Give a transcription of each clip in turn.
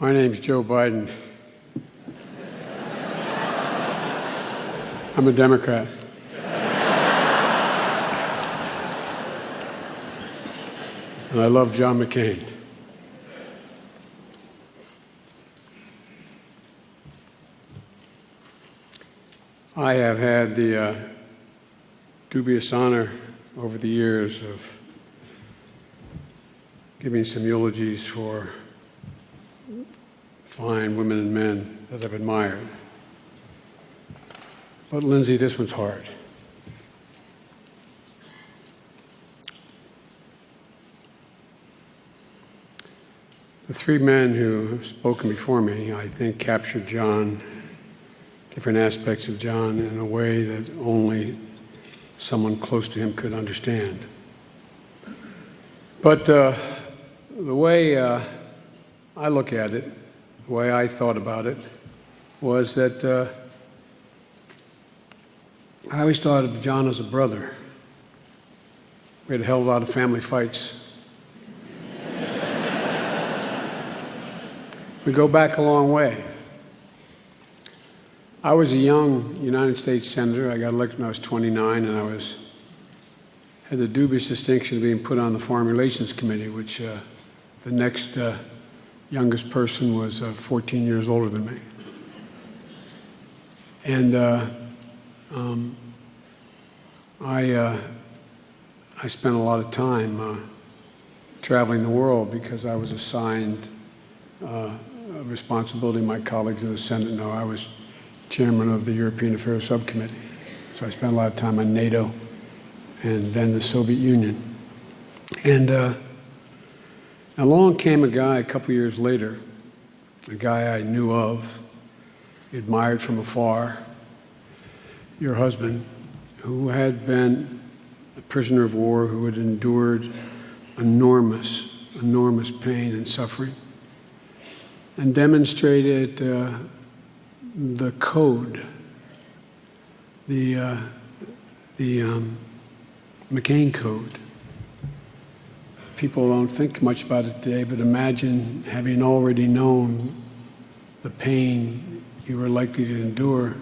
My name's Joe Biden. I'm a Democrat. And I love John McCain. I have had the dubious honor over the years of giving some eulogies for fine women and men that I've admired. But Lindsay, this one's hard. The three men who have spoken before me, I think, captured John, different aspects of John, in a way that only someone close to him could understand. But the way I look at it, the way I thought about it, was that I always thought of John as a brother. We had a hell of a lot of family fights. We go back a long way. I was a young United States Senator. I got elected when I was 29, and I had the dubious distinction of being put on the Foreign Relations Committee, which the next youngest person was 14 years older than me. And I spent a lot of time traveling the world because I was assigned a responsibility. My colleagues in the Senate know I was chairman of the European Affairs Subcommittee. So I spent a lot of time on NATO and then the Soviet Union. And along came a guy a couple years later, a guy I knew of, admired from afar, your husband, who had been a prisoner of war, who had endured enormous pain and suffering, and demonstrated the code, the McCain Code. People don't think much about it today, but imagine having already known the pain you were likely to endure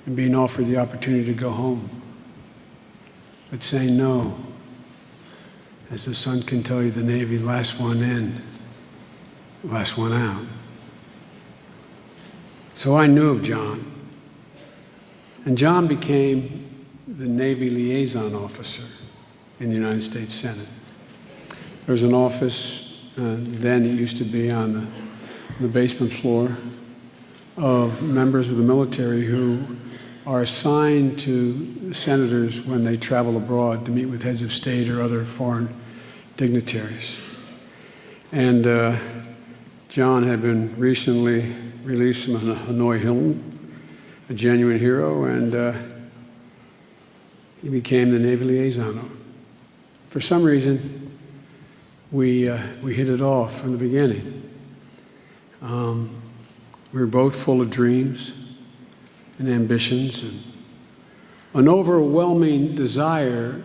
and being offered the opportunity to go home, but saying no. As the son can tell you, the Navy, last one in, last one out. So I knew of John. And John became the Navy liaison officer in the United States Senate. There was an office, then it used to be on the basement floor, of members of the military who are assigned to senators when they travel abroad to meet with heads of state or other foreign dignitaries. And John had been recently released from Hanoi Hilton, a genuine hero, and he became the Navy liaison. For some reason, we hit it off from the beginning. We were both full of dreams and ambitions and an overwhelming desire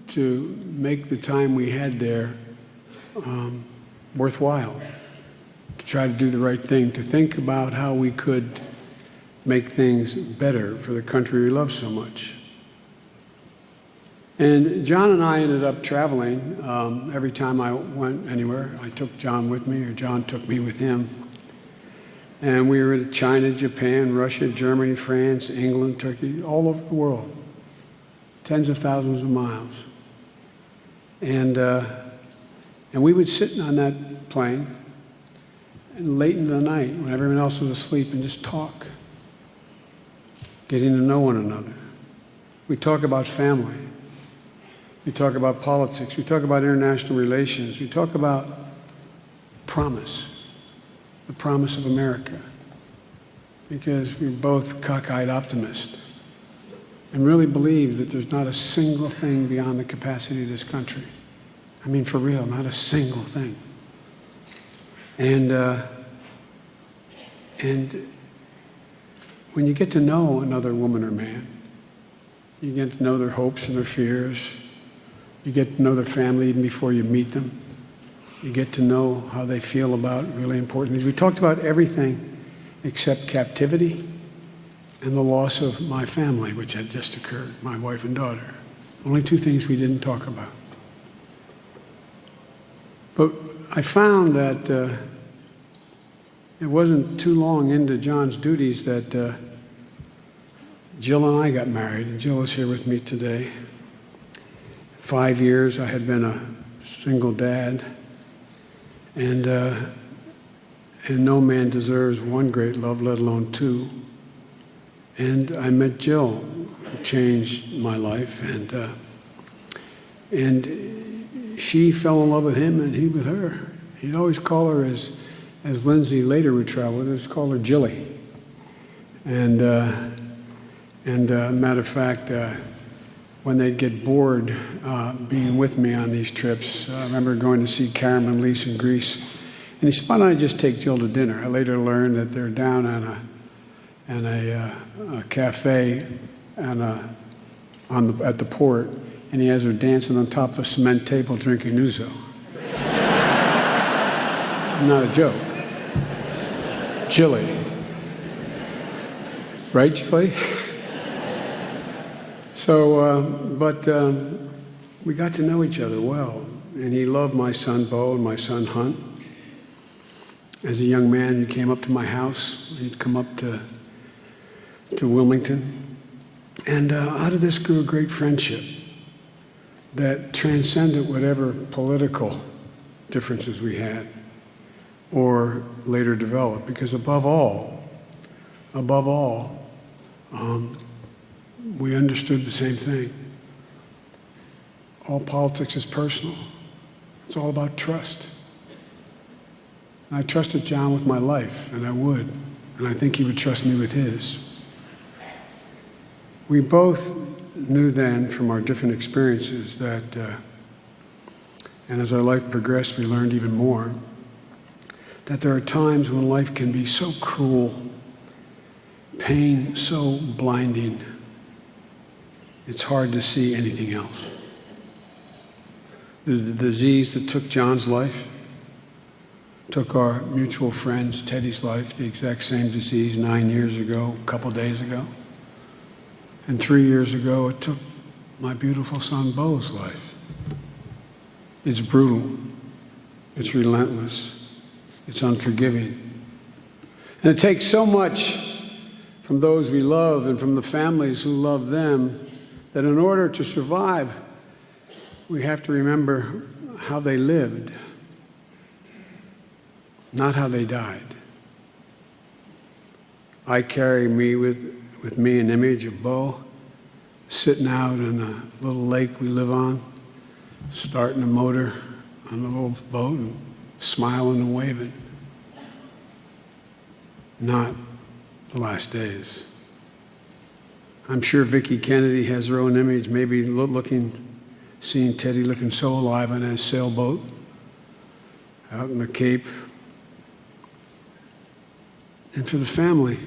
to make the time we had there worthwhile, to try to do the right thing, to think about how we could make things better for the country we love so much. And John and I ended up traveling. Every time I went anywhere, I took John with me, or John took me with him. And we were in China, Japan, Russia, Germany, France, England, Turkey, all over the world, tens of thousands of miles. And we would sit on that plane and late into the night, when everyone else was asleep, and just talk, getting to know one another. We talk about family. We talk about politics. We talk about international relations. We talk about promise. The promise of America, because we're both cockeyed optimists and really believe that there's not a single thing beyond the capacity of this country. I mean, for real, not a single thing. And when you get to know another woman or man, you get to know their hopes and their fears. You get to know their family even before you meet them. You get to know how they feel about really important things. We talked about everything except captivity and the loss of my family, which had just occurred, my wife and daughter. Only two things we didn't talk about. But I found that it wasn't too long into John's duties that Jill and I got married, and Jill is here with me today. 5 years I had been a single dad, and no man deserves one great love, let alone two. And I met Jill, who changed my life, and she fell in love with him and he with her. He'd always call her, as Lindsay later would travel with, he'd call her Jilly. And matter of fact, when they'd get bored being with me on these trips, I remember going to see Karam and Lise in Greece, and he said, "Why don't I just take Jill to dinner?" I later learned that they're down on a cafe at the port, and he has her dancing on top of a cement table drinking ouzo. Not a joke. Jilly. Right, Jilly? So, we got to know each other well, and he loved my son Bo and my son Hunt. As a young man, he came up to my house. He'd come up to Wilmington, and out of this grew a great friendship that transcended whatever political differences we had or later developed, because above all, we understood the same thing. All politics is personal. It's all about trust. And I trusted John with my life, and I would, and I think he would trust me with his. We both knew then from our different experiences that, and as our life progressed, we learned even more, that there are times when life can be so cruel, pain so blinding, it's hard to see anything else. The disease that took John's life, took our mutual friend's Teddy's life, the exact same disease 9 years ago, a couple days ago. And 3 years ago, it took my beautiful son Bo's life. It's brutal. It's relentless. It's unforgiving. And it takes so much from those we love and from the families who love them that in order to survive, we have to remember how they lived, not how they died. I carry with me an image of Bo sitting out on a little lake we live on, starting a motor on a little boat and smiling and waving. Not the last days. I'm sure Vicki Kennedy has her own image, maybe seeing Teddy looking so alive on his sailboat out in the Cape. And for the family,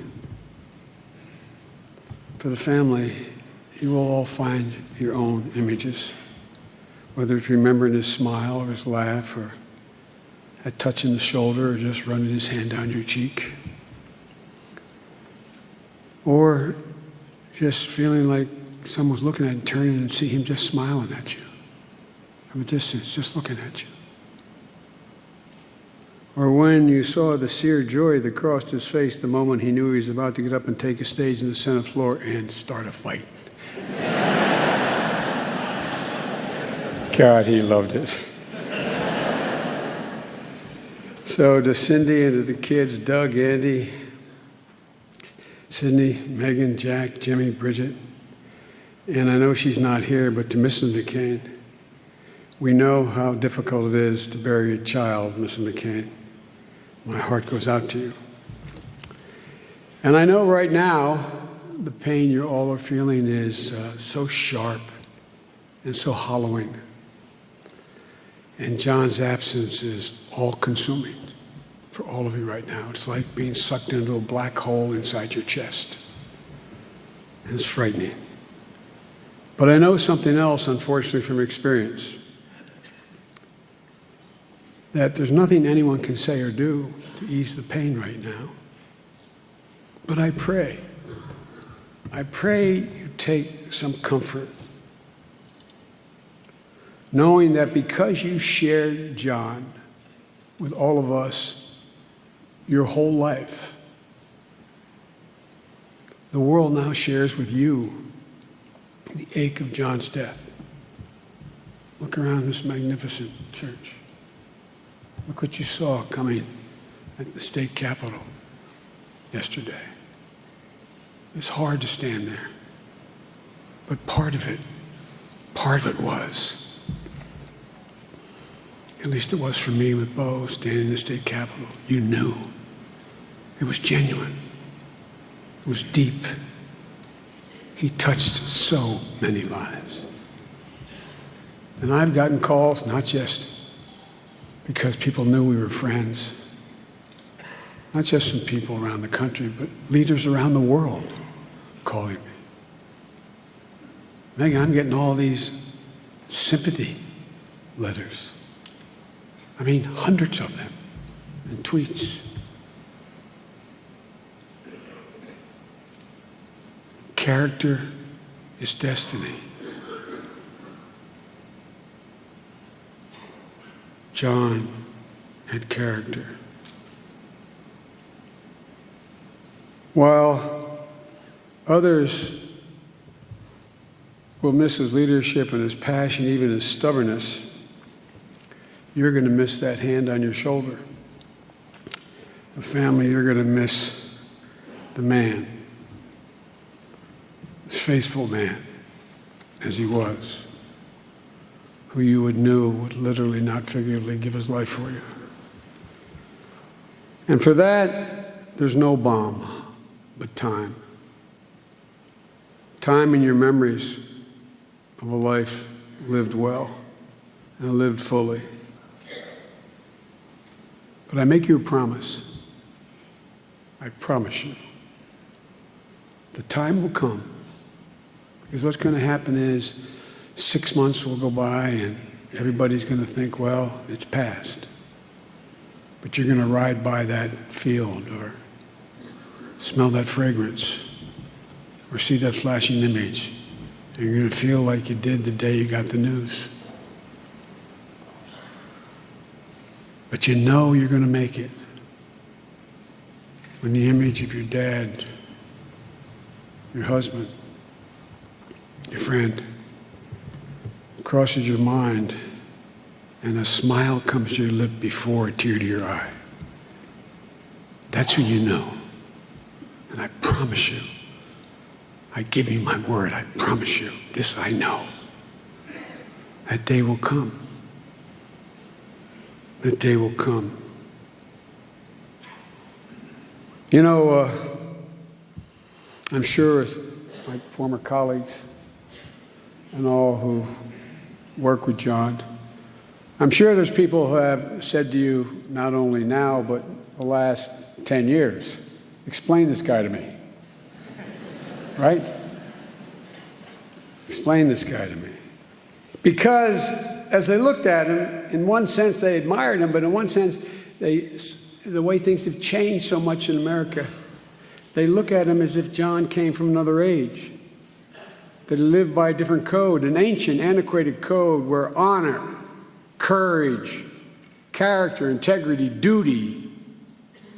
you will all find your own images, whether it's remembering his smile or his laugh or a touch in the shoulder or just running his hand down your cheek, or just feeling like someone's looking at you and turning and see him just smiling at you from a distance, just looking at you. Or when you saw the seared joy that crossed his face the moment he knew he was about to get up and take a stage in the Senate floor and start a fight. God, he loved it. So to Cindy and to the kids, Doug, Andy, Sydney, Megan, Jack, Jimmy, Bridget, and I know she's not here, but to Mrs. McCain, we know how difficult it is to bury a child, Mrs. McCain. My heart goes out to you. And I know right now the pain you all are feeling is so sharp and so hollowing. And John's absence is all-consuming for all of you right now. It's like being sucked into a black hole inside your chest. And it's frightening. But I know something else, unfortunately, from experience. that there's nothing anyone can say or do to ease the pain right now. But I pray you take some comfort knowing that because you shared John with all of us your whole life, the world now shares with you the ache of John's death. Look around this magnificent church. Look what you saw coming at the state capitol yesterday. It's hard to stand there. But part of it was, at least it was for me with Bo standing in the state capitol, you knew. It was genuine. It was deep. He touched so many lives. And I've gotten calls, not just because people knew we were friends, not just from people around the country, but leaders around the world calling me. Megan, I'm getting all these sympathy letters. I mean, hundreds of them, and tweets. Character is destiny. John had character. While others will miss his leadership and his passion, even his stubbornness, you're going to miss that hand on your shoulder. The family, you're going to miss the man, this faithful man, as he was, who you would literally, not figuratively, give his life for you. And for that, there's no balm but time. Time in your memories of a life lived well and lived fully. But I make you a promise. I promise you. The time will come. Because what's going to happen is 6 months will go by and everybody's going to think, well, it's past. But you're going to ride by that field or smell that fragrance or see that flashing image. And you're going to feel like you did the day you got the news. But you know you're going to make it when the image of your dad, your husband, your friend crosses your mind and a smile comes to your lip before a tear to your eye. That's when you know. And I promise you, I give you my word, I promise you, this I know. That day will come. That day will come. You know, I'm sure my former colleagues and all who work with John, I'm sure there's people who have said to you, not only now, but the last 10 years, explain this guy to me. Right? Explain this guy to me. Because as they looked at him, in one sense they admired him, but in one sense, the way things have changed so much in America, they look at him as if John came from another age, that he lived by a different code, an ancient, antiquated code where honor, courage, character, integrity, duty,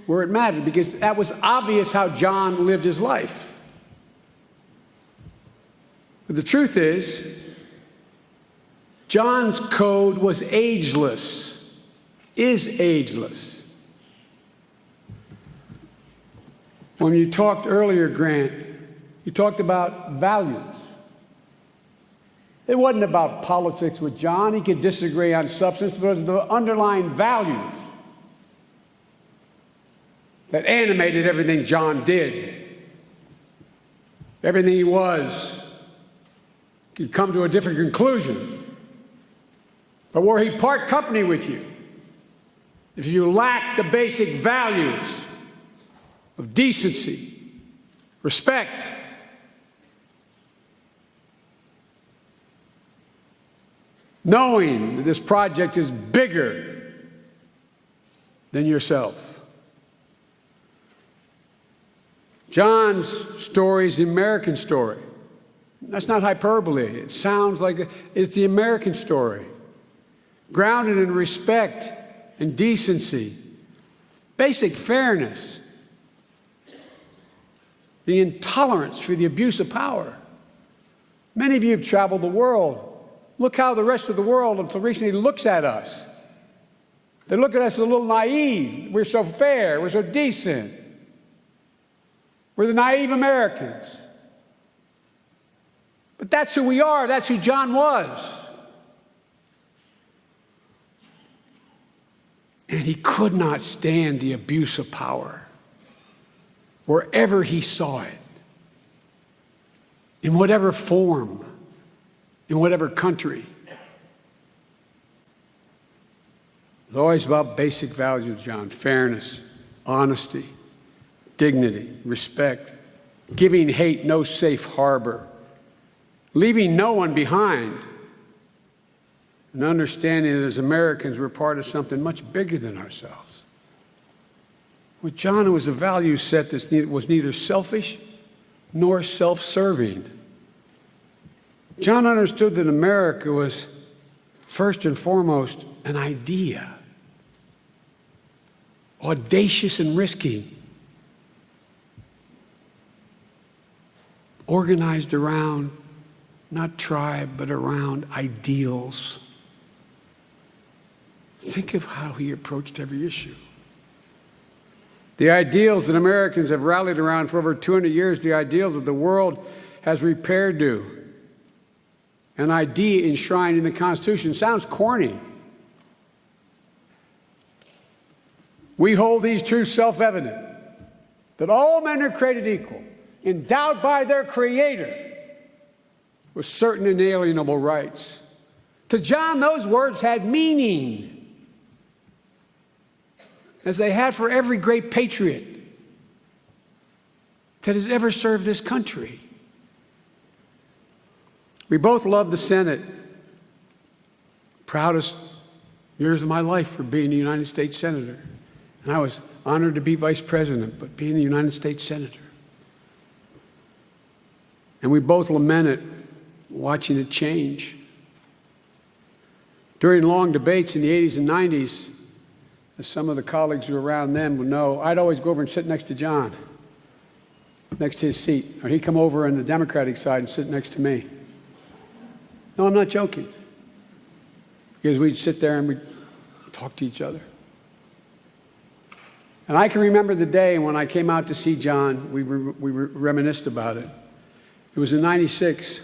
where it mattered, because that was obvious how John lived his life. But the truth is, John's code was ageless, is ageless. When you talked earlier, Grant, you talked about values. It wasn't about politics with John. He could disagree on substance, but it was the underlying values that animated everything John did. Everything he was could come to a different conclusion. But where he'd part company with you, if you lack the basic values of decency, respect, knowing that this project is bigger than yourself. John's story is the American story. That's not hyperbole. It sounds like it's the American story, grounded in respect and decency, basic fairness, the intolerance for the abuse of power. Many of you have traveled the world. Look how the rest of the world, until recently, looks at us. They look at us as a little naive. We're so fair. We're so decent. We're the naive Americans. But that's who we are. That's who John was. And he could not stand the abuse of power wherever he saw it, in whatever form, in whatever country. It's always about basic values, John: fairness, honesty, dignity, respect, giving hate no safe harbor, leaving no one behind, and understanding that as Americans we're part of something much bigger than ourselves. With John, it was a value set that was neither selfish nor self-serving. John understood that America was first and foremost an idea, audacious and risky, organized around not tribe, but around ideals. Think of how he approached every issue. The ideals that Americans have rallied around for over 200 years, the ideals that the world has repaired to, an idea enshrined in the Constitution. Sounds corny. We hold these truths self-evident, that all men are created equal, endowed by their Creator with certain inalienable rights. To John, those words had meaning, as they had for every great patriot that has ever served this country. We both love the Senate. Proudest years of my life for being a United States Senator. And I was honored to be Vice President, but being a United States Senator. And we both lamented watching it change. During long debates in the 80s and 90s, as some of the colleagues who were around then would know, I'd always go over and sit next to John, next to his seat. Or he'd come over on the Democratic side and sit next to me. No, I'm not joking. Because we'd sit there and we'd talk to each other. And I can remember the day when I came out to see John, we reminisced about it. It was in '96.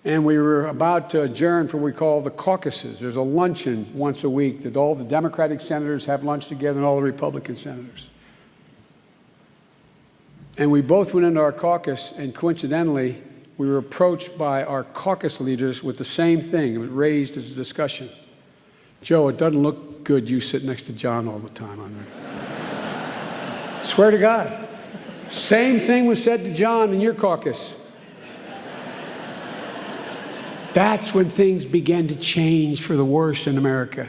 And we were about to adjourn for what we call the caucuses. There's a luncheon once a week that all the Democratic senators have lunch together and all the Republican senators. And we both went into our caucus, and coincidentally, we were approached by our caucus leaders with the same thing. It was raised as a discussion. Joe, it doesn't look good you sit next to John all the time on there. Swear to God. Same thing was said to John in your caucus. That's when things began to change for the worse in America,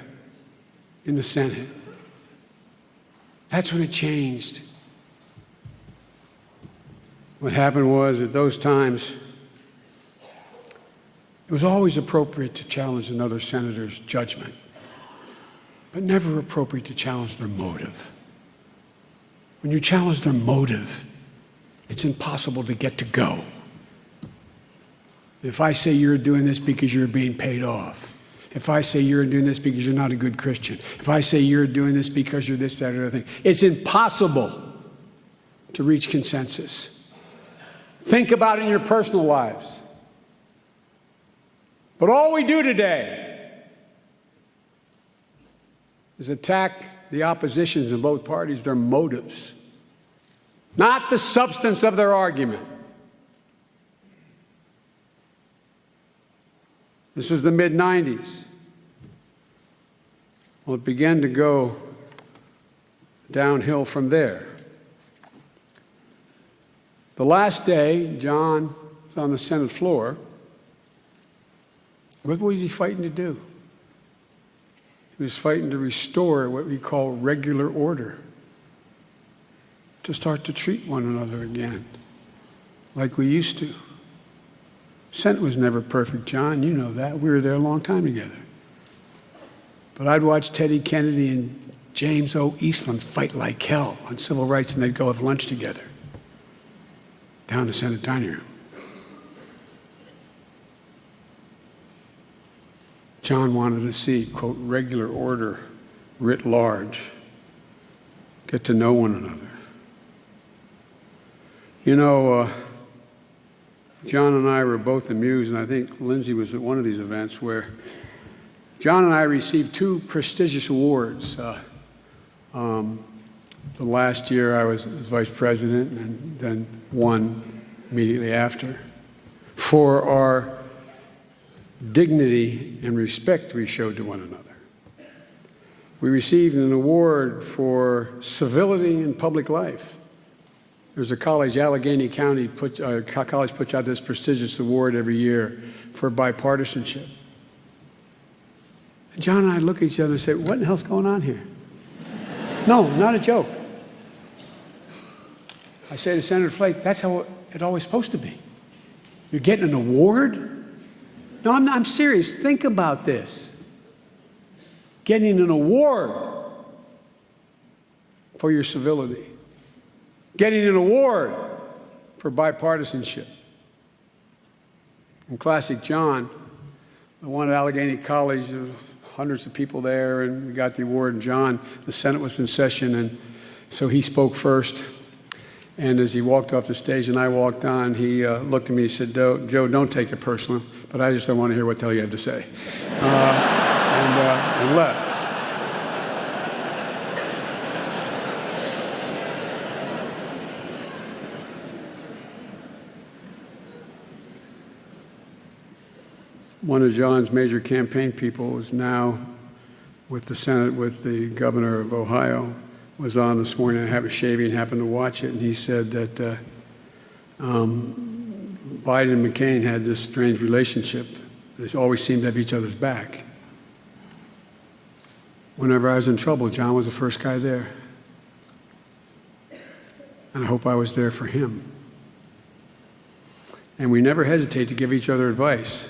in the Senate. That's when it changed. What happened was, at those times, it was always appropriate to challenge another senator's judgment, but never appropriate to challenge their motive. When you challenge their motive, it's impossible to get to go. If I say you're doing this because you're being paid off, if I say you're doing this because you're not a good Christian, if I say you're doing this because you're this, that, or the other thing, it's impossible to reach consensus. Think about it in your personal lives. But all we do today is attack the oppositions in both parties, their motives, not the substance of their argument. This was the mid-90s. Well, it began to go downhill from there. The last day, John was on the Senate floor. What was he fighting to do? He He was fighting to restore what we call regular order, to start to treat one another again like we used to. Senate was never perfect, John. You know that. We were there a long time together. But I'd watch Teddy Kennedy and James O. Eastland fight like hell on civil rights, and they'd go have lunch together down in the Senate dining room. John wanted to see, quote, regular order writ large, get to know one another. You know, John and I were both amused, and I think Lindsay was at one of these events where John and I received 2 prestigious awards. The last year I was vice president, and then one immediately after, for our dignity and respect we showed to one another. We received an award for civility in public life. There's a college, Allegheny County college puts out this prestigious award every year for bipartisanship. And John and I look at each other and say, what in the hell's going on here? No, not a joke. I say to Senator Flake, that's how it's always supposed to be. You're getting an award? No, I'm serious. Think about this. Getting an award for your civility. Getting an award for bipartisanship. In classic John, the one at Allegheny College, there were hundreds of people there, and we got the award. And John, the Senate was in session, and so he spoke first. And as he walked off the stage and I walked on, he looked at me and said, Joe, don't take it personal, but I just don't want to hear what the hell you have to say. And left. One of John's major campaign people is now with the Senate, with the governor of Ohio, was on this morning. I happened to watch it, and he said that Biden and McCain had this strange relationship. They always seemed to have each other's back. Whenever I was in trouble, John was the first guy there. And I hope I was there for him. And we never hesitate to give each other advice.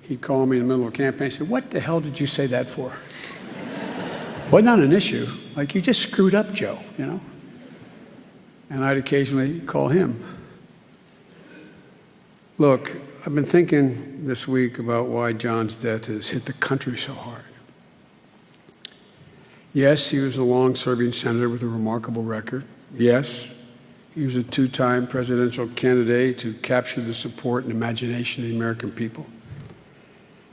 He'd call me in the middle of a campaign and say, what the hell did you say that for? Well, not an issue. Like, you just screwed up, Joe, you know? And I'd occasionally call him. Look, I've been thinking this week about why John's death has hit the country so hard. Yes, he was a long-serving senator with a remarkable record. Yes, he was a 2-time presidential candidate who captured the support and imagination of the American people.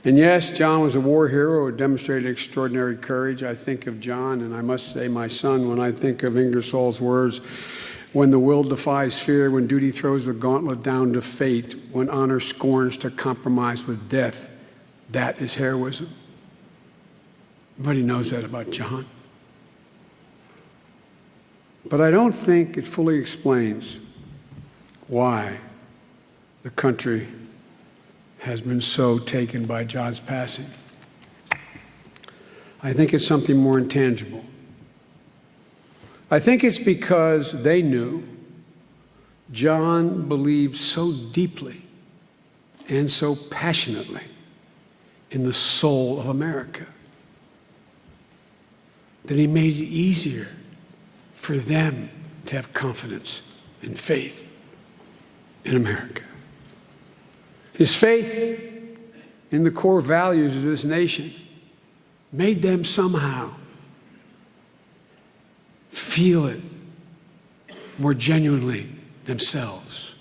And yes, John was a war hero who demonstrated extraordinary courage. I think of John, and I must say my son, when I think of Ingersoll's words, when the will defies fear, when duty throws the gauntlet down to fate, when honor scorns to compromise with death, that is heroism. Everybody knows that about John. But I don't think it fully explains why the country has been so taken by John's passing. I think it's something more intangible. I think it's because they knew John believed so deeply and so passionately in the soul of America that he made it easier for them to have confidence and faith in America. His faith in the core values of this nation made them somehow feel it more genuinely themselves.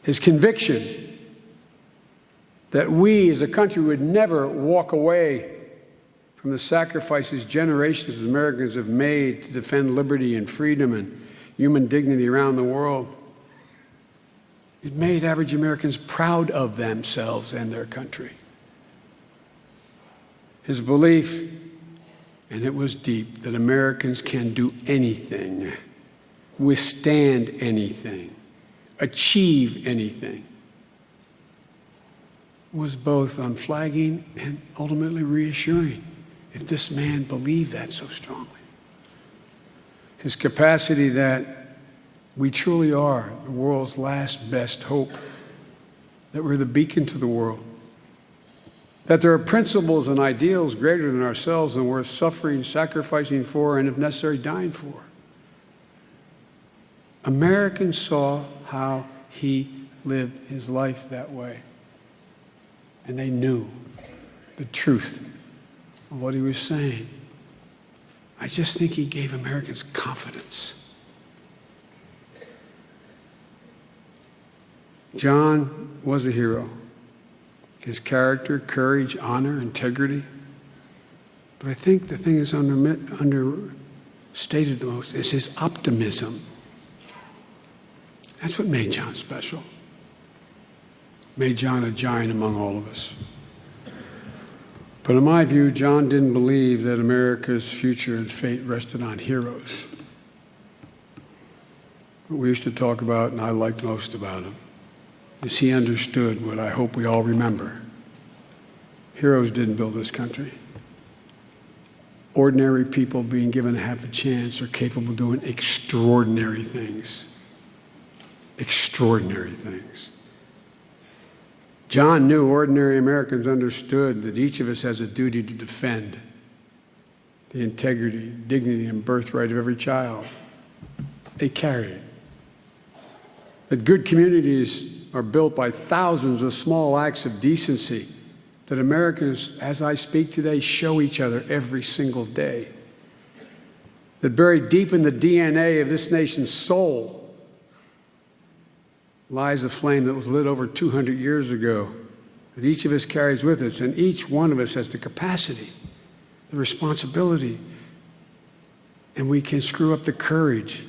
His conviction that we as a country would never walk away from the sacrifices generations of Americans have made to defend liberty and freedom and human dignity around the world. It made average Americans proud of themselves and their country. His belief, and it was deep, that Americans can do anything, withstand anything, achieve anything, was both unflagging and ultimately reassuring, if this man believed that so strongly. His capacity that we truly are the world's last best hope, that we're the beacon to the world, that there are principles and ideals greater than ourselves and worth suffering, sacrificing for, and if necessary, dying for. Americans saw how he lived his life that way. And they knew the truth of what he was saying. I just think he gave Americans confidence. John was a hero. His character, courage, honor, integrity. But I think the thing that's understated the most is his optimism. That's what made John special. Made John a giant among all of us. But in my view, John didn't believe that America's future and fate rested on heroes. What we used to talk about, and I liked most about him, is he understood what I hope we all remember. Heroes didn't build this country. Ordinary people being given half a chance are capable of doing extraordinary things. Extraordinary things. John knew ordinary Americans understood that each of us has a duty to defend the integrity, dignity, and birthright of every child. They carry it. That good communities are built by thousands of small acts of decency that Americans, as I speak today, show each other every single day. That buried deep in the DNA of this nation's soul lies a flame that was lit over 200 years ago, that each of us carries with us, and each one of us has the capacity, the responsibility, and we can screw up the courage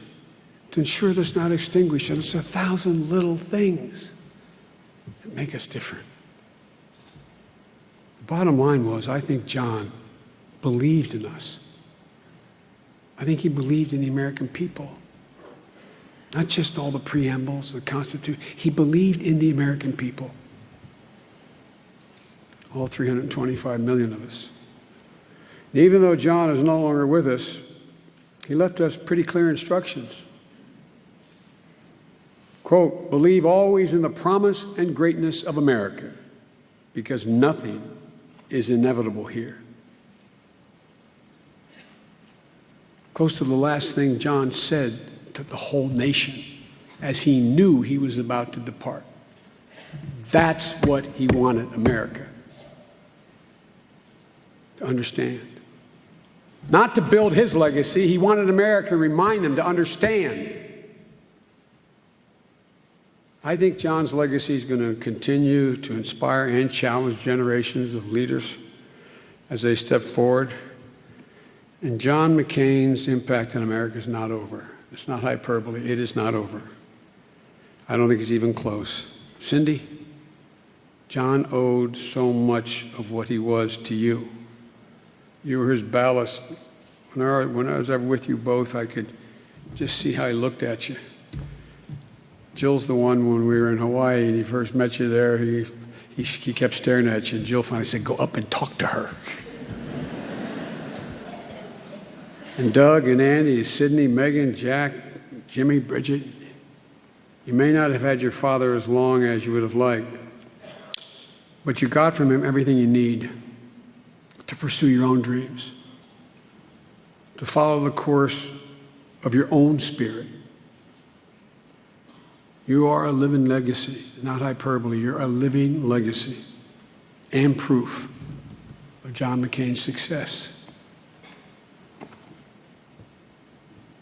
to ensure that's not extinguished. And it's 1,000 little things that make us different. The bottom line was, I think John believed in us. I think he believed in the American people. Not just all the preambles, the Constitution. He believed in the American people. All 325 million of us. And even though John is no longer with us, he left us pretty clear instructions. Quote, believe always in the promise and greatness of America, because nothing is inevitable here. Close to the last thing John said to the whole nation as he knew he was about to depart. That's what he wanted America to understand. Not to build his legacy, he wanted America to remind them to understand. I think John's legacy is going to continue to inspire and challenge generations of leaders as they step forward. And John McCain's impact on America is not over. It's not hyperbole. It is not over. I don't think it's even close. Cindy, John owed so much of what he was to you. You were his ballast. When I was ever with you both, I could just see how he looked at you. Jill's the one when we were in Hawaii and he first met you there, he kept staring at you, and Jill finally said, go up and talk to her. And Doug and Andy, Sydney, Megan, Jack, Jimmy, Bridget, you may not have had your father as long as you would have liked, but you got from him everything you need to pursue your own dreams, to follow the course of your own spirit. You are a living legacy, not hyperbole. You're a living legacy and proof of John McCain's success.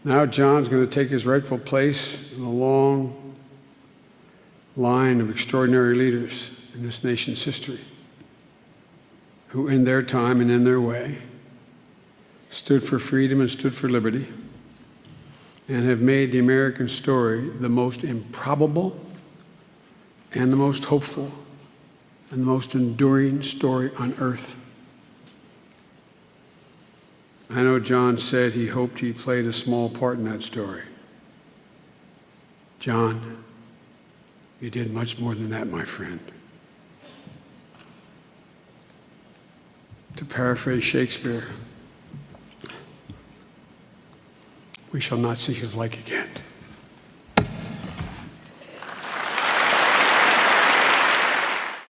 Now John's going to take his rightful place in a long line of extraordinary leaders in this nation's history who in their time and in their way stood for freedom and stood for liberty and have made the American story the most improbable and the most hopeful and the most enduring story on earth. I know John said he hoped he played a small part in that story. John, you did much more than that, my friend. To paraphrase Shakespeare, we shall not see his like again.